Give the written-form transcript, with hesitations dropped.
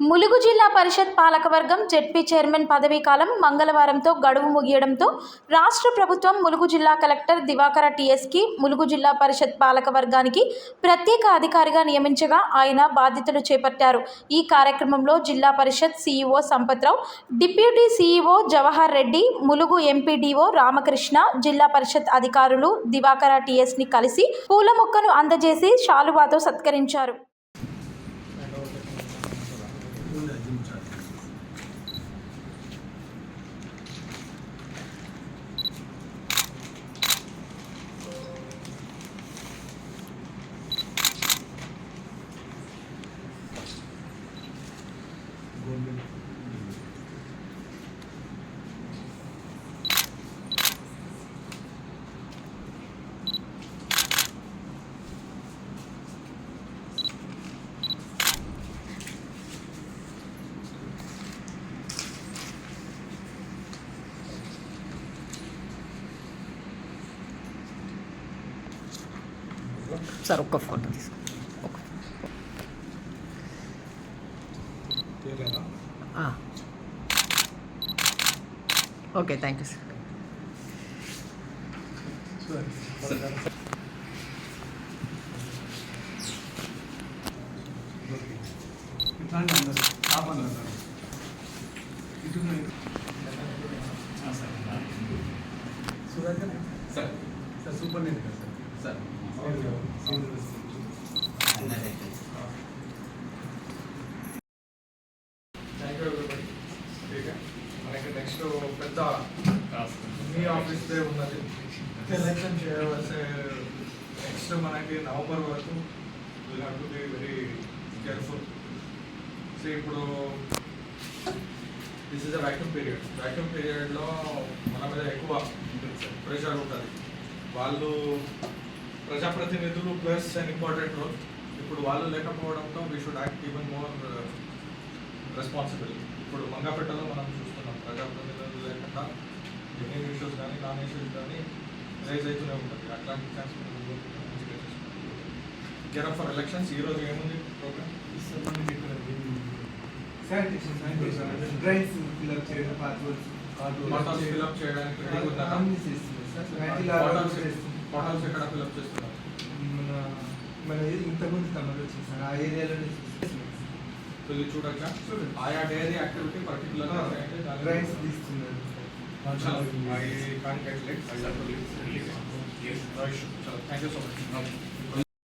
ములుగు జిల్లా పరిషత్ పాలకవర్గం ZP chairman పదవీ కాలం మంగళవారంతో గడువు ముగియడంతో రాష్ట్ర ప్రభుత్వం ములుగు జిల్లా కలెక్టర్ దివాకర టీఎస్కి ములుగు జిల్లా పరిషత్ పాలకవర్గానికి ప్రత్యేక అధికారిగా నియమించగా ఆయన బాధ్యతలు చేపట్టారు. ఈ కార్యక్రమంలో Zilla Parishad CEO Sampatrao, deputy CEO Jawahar Reddy, Mulugu MPDO Ramakrishna, Zilla Parishad అధికారులు దివాకర టీఎస్ని కలిసి పూల మొక్కను అందజేసి శాలువాతో సత్కరించారు. సార్ ఒక్క ఫోటో తీసుకో. Okay, thank you sir. Sir superintendent sir thank you everybody. మనకి నెక్స్ట్ పెద్ద మీ ఆఫీస్ డే ఉన్నది. ఎలక్షన్ చేయవలసి నెక్స్ట్ మనకి నవంబర్ వరకు we have to be very careful. So ఇప్పుడు this is a vacuum period. Vacuum పీరియడ్లో మన మీద ఎక్కువ ప్రెషర్ ఉంటుంది. వాళ్ళు ప్రజాప్రతినిధులు ప్లస్ అన్ ఇంపార్టెంట్ రోల్. ఇప్పుడు వాళ్ళు లేకపోవడంతో we should act even more responsible. ఇప్పుడు మంగపేటలో మనం చూస్తున్నాం, ప్రజాప్రతినిధులు లేకుండా ఎన్ని ఇష్యూస్ కానీ నాన్ ఇష్యూస్ కానీ రైజ్ అవుతూనే ఉంటుంది. అట్లాంటి chance get up for elections. ఈరోజు ఏముంది ప్రోగ్రామ్? ఫోటోస్ ఫిల్అప్ చేయడానికి ఫోటోస్ ఎక్కడ ఫిల్అప్ చేస్తున్నారు? మన ఇంతకుముందు తమలో వచ్చేసారు ఆ ఏరియాలోనే ఇది చూడొచ్చా? ఆయా డైరీ యాక్టివిటీ పర్టికులర్గా రైట్స్ తీస్తున్నారు. I can't get late. Thank you so much.